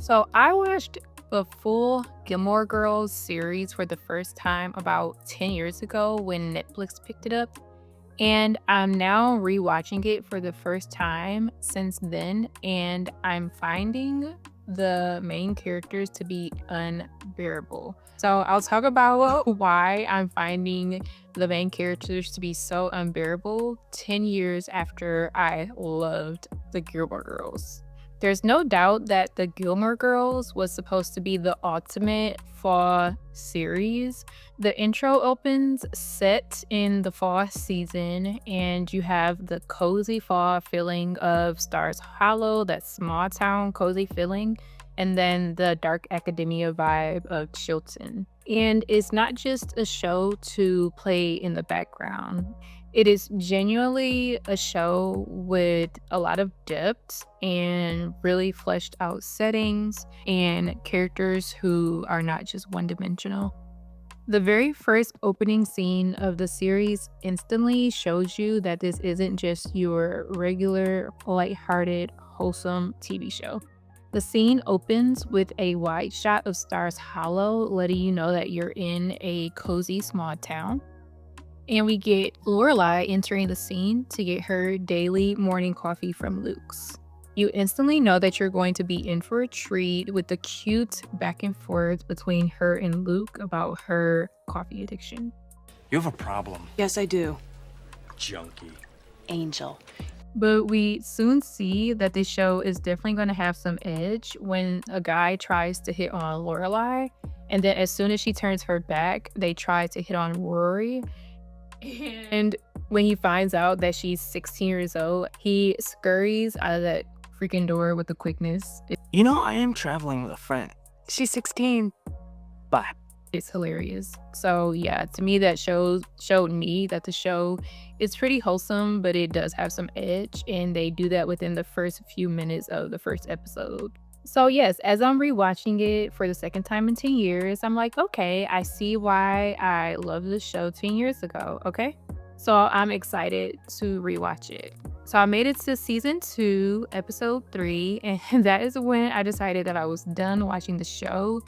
So I watched the full Gilmore Girls series for the first time about 10 years ago when Netflix picked it up. And I'm now rewatching it for the first time since then. And I'm finding the main characters to be unbearable. So I'll talk about why I'm finding the main characters to be so unbearable 10 years after I loved the Gilmore Girls. There's no doubt that the Gilmore Girls was supposed to be the ultimate fall series. The intro opens set in the fall season, and you have the cozy fall feeling of Stars Hollow, that small town cozy feeling, and then the dark academia vibe of Chilton. And it's not just a show to play in the background. It is genuinely a show with a lot of depth and really fleshed out settings and characters who are not just one dimensional. The very first opening scene of the series instantly shows you that this isn't just your regular, lighthearted, wholesome TV show. The scene opens with a wide shot of Stars Hollow, letting you know that you're in a cozy small town. And we get Lorelei entering the scene to get her daily morning coffee from Luke's. You instantly know that you're going to be in for a treat with the cute back and forth between her and Luke about her coffee addiction. You have a problem, Yes, I do. junkie. Angel. But we soon see that this show is definitely going to have some edge when a guy tries to hit on Lorelei, and then as soon as she turns her back, they try to hit on Rory. And when he finds out that she's 16 years old, he scurries out of that freaking door with a quickness. You know, I am traveling with a friend. She's 16. Bye. It's hilarious. So yeah, to me that showed me that the show is pretty wholesome, but it does have some edge, and they do that within the first few minutes of the first episode. So yes, as I'm rewatching it for the second time in 10 years, I'm like, okay, I see why I loved the show 10 years ago, okay? So I'm excited to rewatch it. So I made it to season 2, episode 3, and that is when I decided that I was done watching the show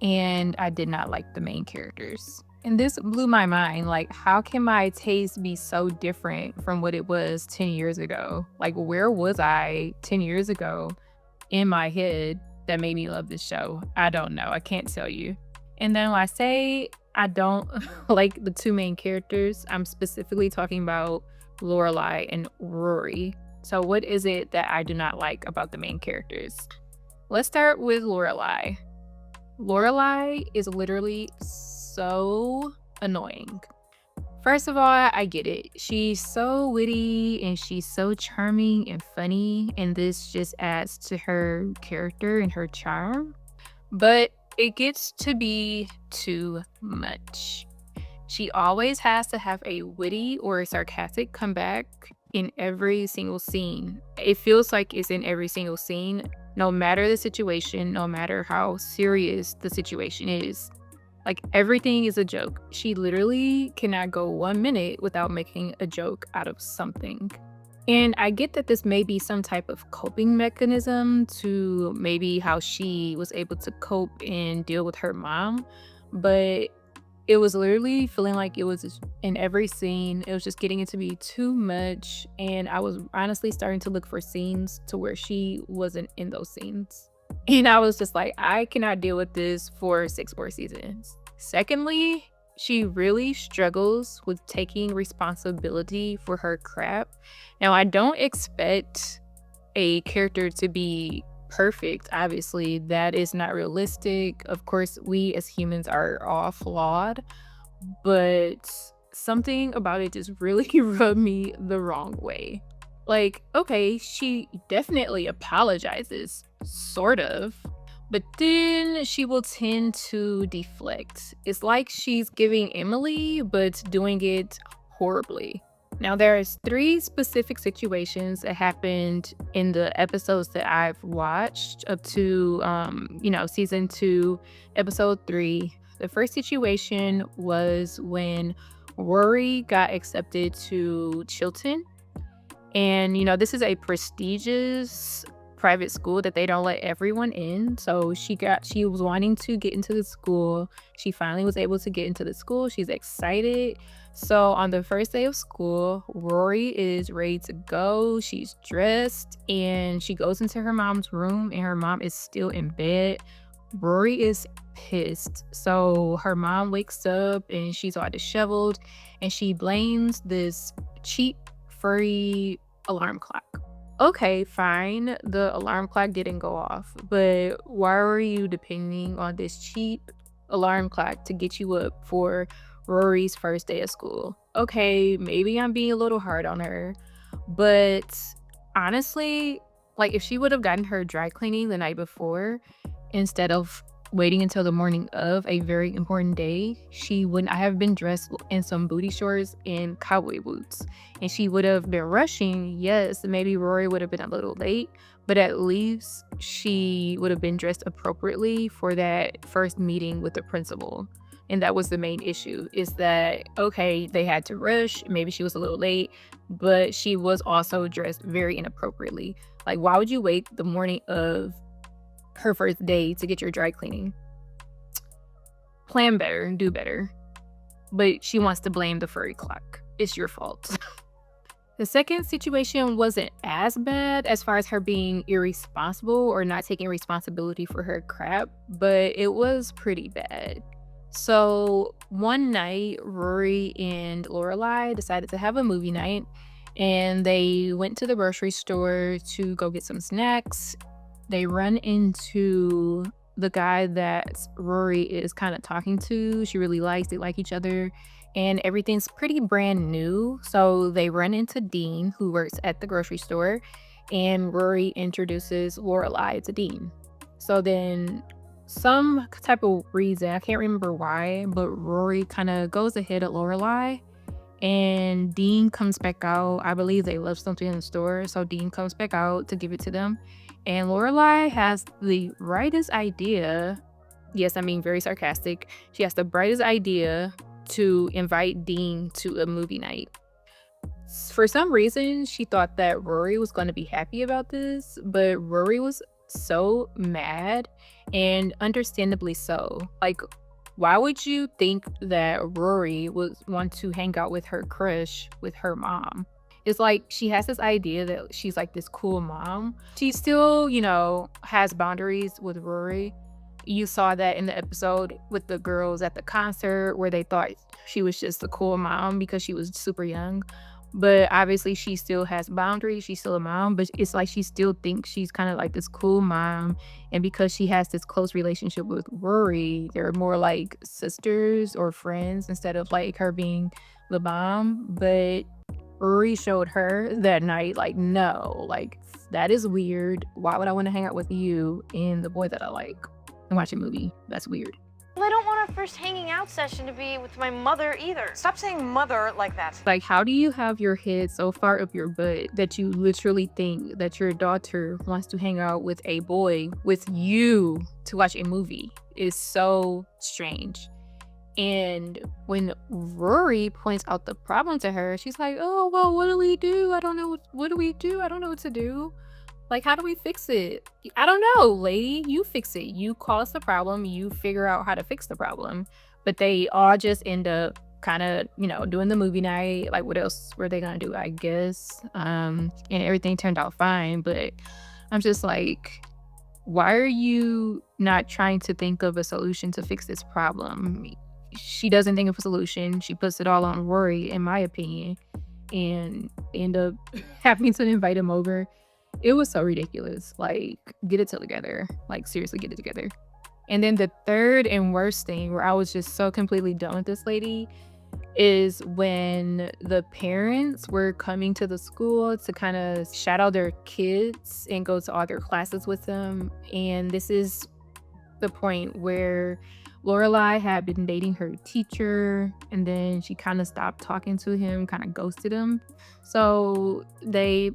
and I did not like the main characters. And this blew my mind. Like, how can my taste be so different from what it was 10 years ago? Like, where was I 10 years ago in my head that made me love this show? I don't know. I can't tell you. And then when I say I don't like the two main characters, I'm specifically talking about Lorelei and Rory. So what is it that I do not like about the main characters? Let's start with Lorelei. Lorelei is literally so annoying. First of all, I get it. She's so witty and she's so charming and funny, and this just adds to her character and her charm. But it gets to be too much. She always has to have a witty or a sarcastic comeback in every single scene. It feels like it's in every single scene, no matter the situation, no matter how serious the situation is. Like, everything is a joke. She literally cannot go 1 minute without making a joke out of something. And I get that this may be some type of coping mechanism to maybe how she was able to cope and deal with her mom, but it was literally feeling like it was in every scene. It was just getting it to be too much, and I was honestly starting to look for scenes to where she wasn't in those scenes. And I was just like, I cannot deal with this for 6 more seasons. Secondly, she really struggles with taking responsibility for her crap. Now, I don't expect a character to be perfect. Obviously, that is not realistic. Of course, we as humans are all flawed, but something about it just really rubbed me the wrong way. Like, okay, she definitely apologizes, sort of, but then she will tend to deflect. It's like she's giving Emily, but doing it horribly. Now, there's 3 specific situations that happened in the episodes that I've watched up to, season 2, episode 3. The first situation was when Rory got accepted to Chilton. And, this is a prestigious private school that they don't let everyone in. So she was wanting to get into the school. She finally was able to get into the school. She's excited. So on the first day of school, Rory is ready to go. She's dressed and she goes into her mom's room and her mom is still in bed. Rory is pissed. So her mom wakes up and she's all disheveled and she blames this cheap furry alarm clock. Okay, fine. The alarm clock didn't go off, but why were you depending on this cheap alarm clock to get you up for Rory's first day of school? Okay, maybe I'm being a little hard on her, but honestly, like if she would have gotten her dry cleaning the night before instead of waiting until the morning of a very important day, she would not have been dressed in some booty shorts and cowboy boots. And she would have been rushing. Yes, maybe Rory would have been a little late, but at least she would have been dressed appropriately for that first meeting with the principal. And that was the main issue, is that, okay, they had to rush. Maybe she was a little late, but she was also dressed very inappropriately. Like, why would you wait the morning of her first day to get your dry cleaning? Plan better, do better. But she wants to blame the furry clock. It's your fault. The second situation wasn't as bad as far as her being irresponsible or not taking responsibility for her crap, but it was pretty bad. So one night, Rory and Lorelei decided to have a movie night, and they went to the grocery store to go get some snacks. They run into the guy that Rory is kind of talking to. She really likes, they like each other, and everything's pretty brand new. So they run into Dean, who works at the grocery store, and Rory introduces Lorelei to Dean. So then some type of reason, I can't remember why, but Rory kind of goes ahead at Lorelei and Dean comes back out. I believe they left something in the store, so Dean comes back out to give it to them. And Lorelei has the brightest idea. Yes, I'm being very sarcastic. She has the brightest idea to invite Dean to a movie night. For some reason, she thought that Rory was going to be happy about this, but Rory was so mad, and understandably so. Like, why would you think that Rory would want to hang out with her crush with her mom? It's like she has this idea that she's like this cool mom. She still, has boundaries with Rory. You saw that in the episode with the girls at the concert where they thought she was just a cool mom because she was super young. But obviously she still has boundaries. She's still a mom, but it's like she still thinks she's kind of like this cool mom. And because she has this close relationship with Rory, they're more like sisters or friends instead of like her being the mom. But Rory showed her that night, like, no, like, that is weird. Why would I want to hang out with you and the boy that I like and watch a movie? That's weird. Well, I don't want our first hanging out session to be with my mother either. Stop saying mother like that. Like, how do you have your head so far up your butt that you literally think that your daughter wants to hang out with a boy with you to watch a movie? It's so strange. And when Rory points out the problem to her, she's like, oh, well, what do we do? I don't know. What do we do? I don't know what to do. Like, how do we fix it? I don't know, lady. You fix it. You cause the problem. You figure out how to fix the problem. But they all just end up kind of, doing the movie night. Like, what else were they going to do, I guess? And everything turned out fine. But I'm just like, why are you not trying to think of a solution to fix this problem? She doesn't think of a solution. She puts it all on Rory, in my opinion, and end up having to invite him over. It was so ridiculous. Like, get it together. Like, seriously, get it together. And then the third and worst thing where I was just so completely done with this lady is when the parents were coming to the school to kind of shadow their kids and go to all their classes with them. And this is the point where Lorelei had been dating her teacher, and then she kind of stopped talking to him, kind of ghosted him. So they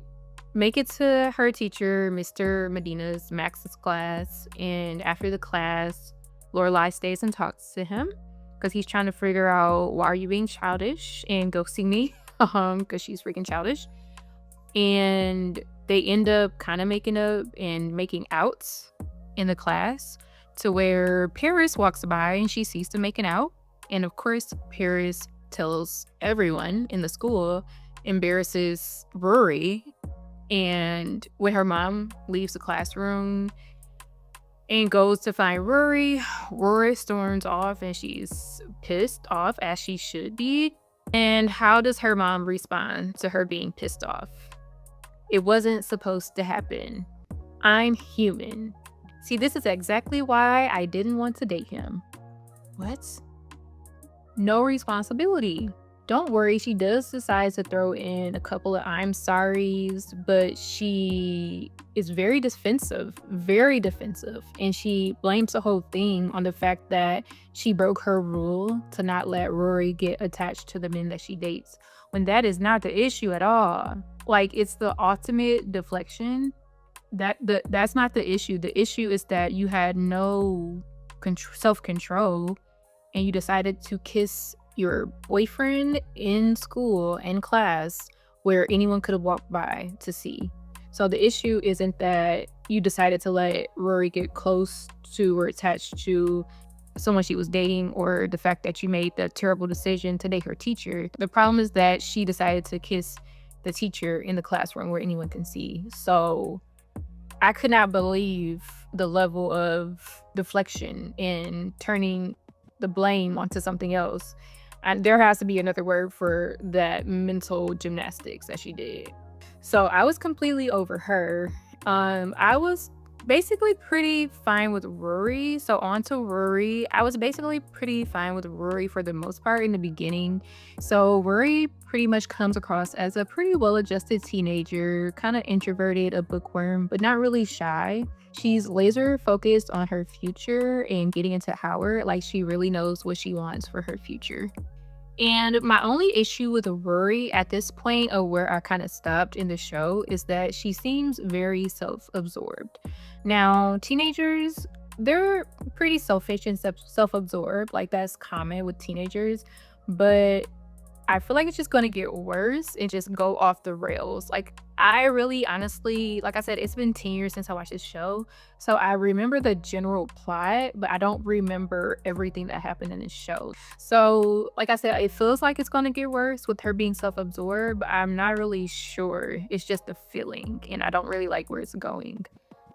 make it to her teacher, Mr. Medina's Max's class, and after the class, Lorelei stays and talks to him because he's trying to figure out, why are you being childish and ghosting me? Because she's freaking childish. And they end up kind of making up and making outs in the class to where Paris walks by and she sees them making out. And of course, Paris tells everyone in the school, embarrasses Rory. And when her mom leaves the classroom and goes to find Rory, Rory storms off and she's pissed off, as she should be. And how does her mom respond to her being pissed off? It wasn't supposed to happen. I'm human. See, this is exactly why I didn't want to date him. What? No responsibility. Don't worry, she does decide to throw in a couple of I'm sorries, but she is very defensive, and she blames the whole thing on the fact that she broke her rule to not let Rory get attached to the men that she dates, when that is not the issue at all. Like, it's the ultimate deflection. That's not the issue. The issue is that you had no self-control and you decided to kiss your boyfriend in school, in class, where anyone could have walked by to see. So the issue isn't that you decided to let Rory get close to or attached to someone she was dating, or the fact that you made the terrible decision to date her teacher. The problem is that she decided to kiss the teacher in the classroom where anyone can see. So I could not believe the level of deflection and turning the blame onto something else. And there has to be another word for that mental gymnastics that she did. So I was completely over her. I was basically pretty fine with Rory. So on to Rory. I was basically pretty fine with Rory for the most part in the beginning. So Rory pretty much comes across as a pretty well-adjusted teenager, kind of introverted, a bookworm, but not really shy. She's laser focused on her future and getting into Howard. Like, she really knows what she wants for her future. And my only issue with Rory at this point, of where I kind of stopped in the show, is that she seems very self-absorbed. Now, teenagers, they're pretty selfish and self-absorbed. Like, that's common with teenagers. But I feel like it's just going to get worse and just go off the rails. Like, I really honestly, like I said, it's been 10 years since I watched this show. So I remember the general plot, but I don't remember everything that happened in this show. So, like I said, it feels like it's going to get worse with her being self-absorbed, but I'm not really sure. It's just a feeling, and I don't really like where it's going.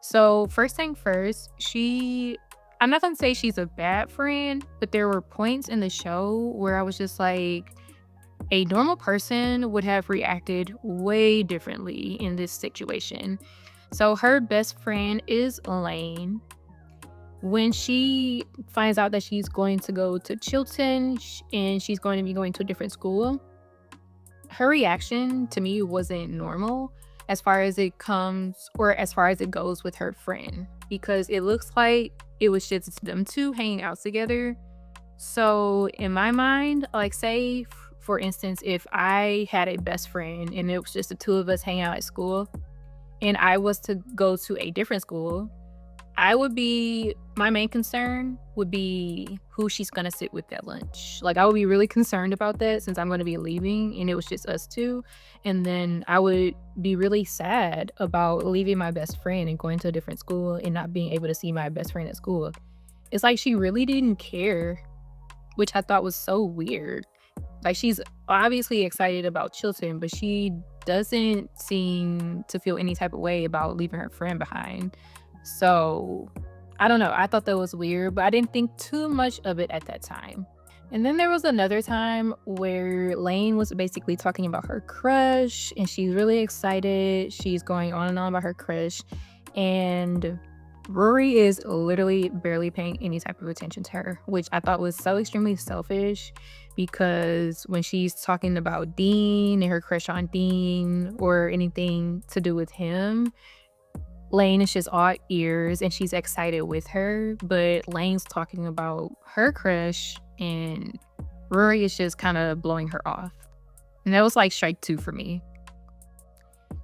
So, first thing first, I'm not going to say she's a bad friend, but there were points in the show where I was just like, a normal person would have reacted way differently in this situation. So her best friend is Elaine. When she finds out that she's going to go to Chilton and she's going to be going to a different school, her reaction to me wasn't normal as far as it goes with her friend, because it looks like it was just them two hanging out together. So in my mind, like, say for instance, if I had a best friend and it was just the two of us hanging out at school and I was to go to a different school, my main concern would be who she's going to sit with at lunch. Like, I would be really concerned about that since I'm going to be leaving and it was just us two. And then I would be really sad about leaving my best friend and going to a different school and not being able to see my best friend at school. It's like she really didn't care, which I thought was so weird. Like, she's obviously excited about Chilton, but she doesn't seem to feel any type of way about leaving her friend behind. So, I don't know. I thought that was weird, but I didn't think too much of it at that time. And then there was another time where Lane was basically talking about her crush, and she's really excited. She's going on and on about her crush. And Rory is literally barely paying any type of attention to her, which I thought was so extremely selfish, because when she's talking about Dean and her crush on Dean or anything to do with him, Lane is just all ears and she's excited with her, but Lane's talking about her crush and Rory is just kind of blowing her off. And that was like strike 2 for me.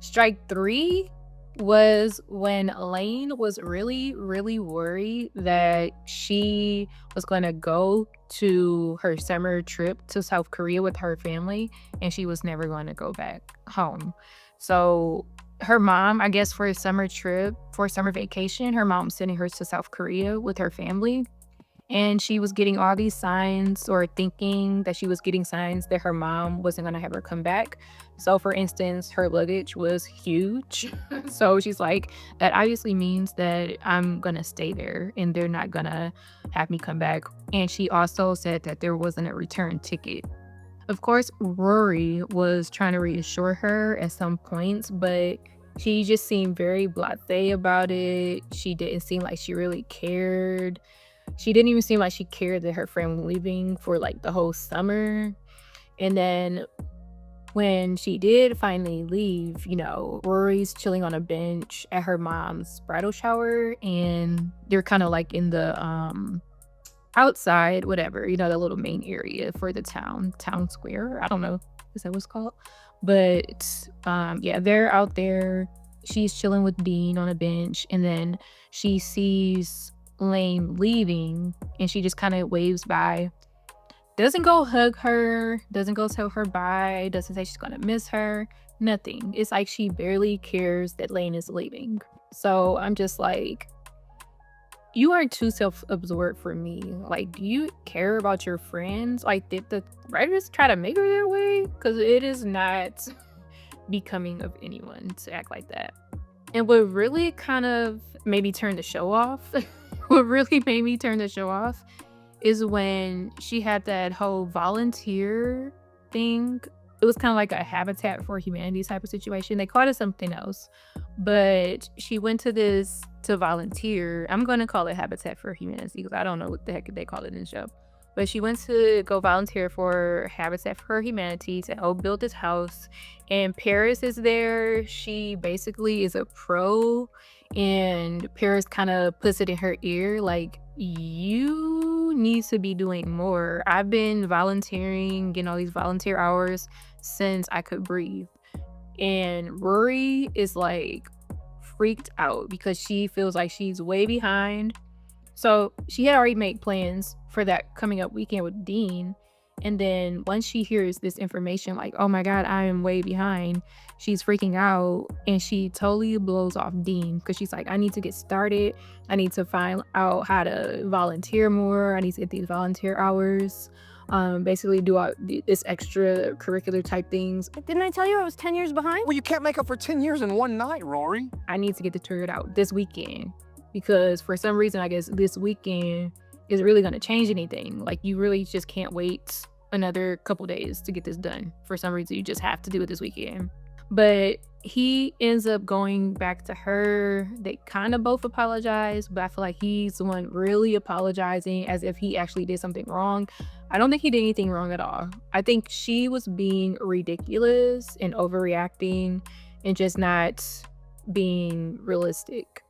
Strike 3 was when Elaine was really, really worried that she was going to go to her summer trip to South Korea with her family and she was never going to go back home. So her mom, I guess for a summer trip, for a summer vacation, her mom's sending her to South Korea with her family. And she was getting all these signs or thinking that she was getting signs that her mom wasn't gonna have her come back. So for instance, her luggage was huge. So she's like, that obviously means that I'm gonna stay there and they're not gonna have me come back. And she also said that there wasn't a return ticket. Of course, Rory was trying to reassure her at some points, but she just seemed very blasé about it. She didn't seem like she really cared. She didn't even seem like she cared that her friend was leaving for like the whole summer. And then when she did finally leave, Rory's chilling on a bench at her mom's bridal shower and they're kind of like in the outside, whatever, the little main area for the town square. I don't know, is that what's called? But yeah, they're out there. She's chilling with Dean on a bench, and then she sees Lane leaving, and she just kind of waves by. Doesn't go hug her, doesn't go tell her bye, doesn't say she's gonna miss her, nothing. It's like she barely cares that Lane is leaving. So I'm just like, you are too self-absorbed for me. Like, do you care about your friends? Like, did the writers try to make her that way? Because it is not becoming of anyone to act like that. And what really kind of made me turn the show off, what really made me turn the show off is when she had that whole volunteer thing. It was kind of like a Habitat for Humanity type of situation. They called it something else, but she went to volunteer. I'm going to call it Habitat for Humanity because I don't know what the heck they call it in the show. But she went to go volunteer for Habitat for Humanity to help build this house. And Paris is there. She basically is a pro. And Paris kind of puts it in her ear like, you need to be doing more. I've been volunteering, getting all these volunteer hours since I could breathe. And Rory is like freaked out because she feels like she's way behind. So she had already made plans for that coming up weekend with Dean. And then once she hears this information, like, oh my God, I am way behind, she's freaking out and she totally blows off Dean because she's like, I need to get started. I need to find out how to volunteer more. I need to get these volunteer hours. Basically do all this extracurricular type things. Didn't I tell you I was 10 years behind? Well, you can't make up for 10 years in one night, Rory. I need to get the figured out this weekend because for some reason, I guess this weekend is really going to change anything. Like, you really just can't wait another couple days to get this done. For some reason, you just have to do it this weekend. But he ends up going back to her. They kind of both apologize, but I feel like he's the one really apologizing as if he actually did something wrong. I don't think he did anything wrong at all. I think she was being ridiculous and overreacting and just not being realistic.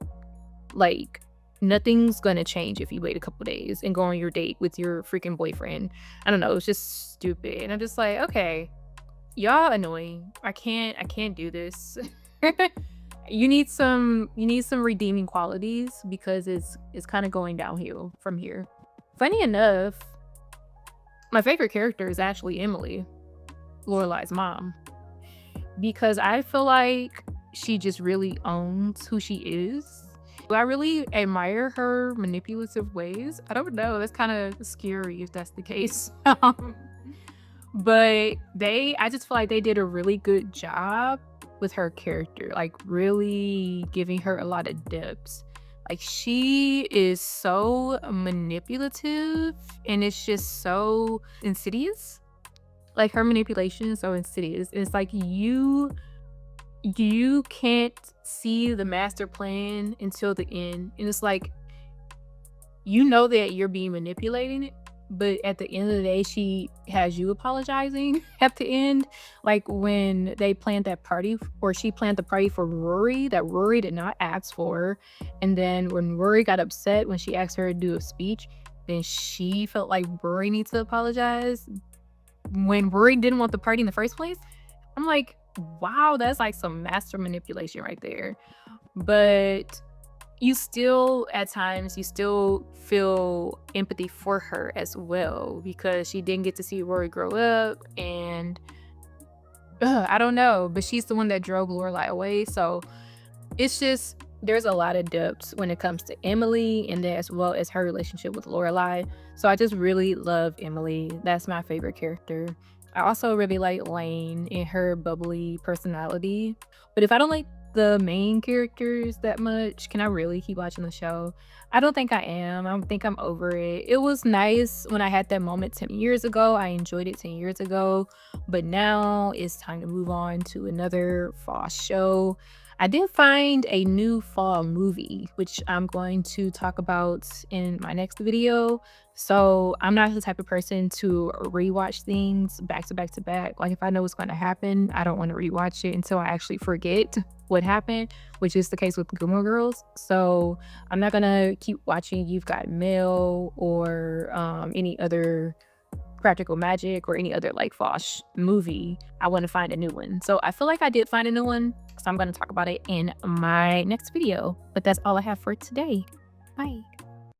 Like, nothing's gonna change if you wait a couple days and go on your date with your freaking boyfriend. I don't know, it's just stupid. And I'm just like, okay, y'all annoying. I can't do this. You need some redeeming qualities because it's kind of going downhill from here. Funny enough, my favorite character is actually Emily, Lorelei's mom, because I feel like she just really owns who she is. I really admire her manipulative ways. I don't know, that's kind of scary if that's the case. But I just feel like they did a really good job with her character, like really giving her a lot of depth. Like, she is so manipulative and it's just so insidious. Like, her manipulation is so insidious. It's like you can't see the master plan until the end. And it's like, you know that you're being manipulated, but at the end of the day, she has you apologizing at the end. Like, when they planned that party, or she planned the party for Rory that Rory did not ask for. And then when Rory got upset when she asked her to do a speech, then she felt like Rory needs to apologize when Rory didn't want the party in the first place. I'm like, wow, that's like some master manipulation right there. But you still, at times, you still feel empathy for her as well because she didn't get to see Rory grow up, and I don't know, but she's the one that drove Lorelei away. So it's just there's a lot of depths when it comes to Emily and then as well as her relationship with Lorelai. So I just really love Emily. That's my favorite character. I also really like Lane and her bubbly personality. But if I don't like the main characters that much, can I really keep watching the show? I don't think I am. I think I'm over it. It was nice when I had that moment 10 years ago. I enjoyed it 10 years ago. But now it's time to move on to another fall show. I did find a new fall movie, which I'm going to talk about in my next video. So I'm not the type of person to rewatch things back to back to back. Like if I know what's going to happen, I don't want to rewatch it until I actually forget what happened, which is the case with Gilmore Girls. So I'm not gonna keep watching You've Got Mail or any other Practical Magic or any other like Fosh movie. I want to find a new one. So I feel like I did find a new one. So I'm going to talk about it in my next video. But that's all I have for today. Bye.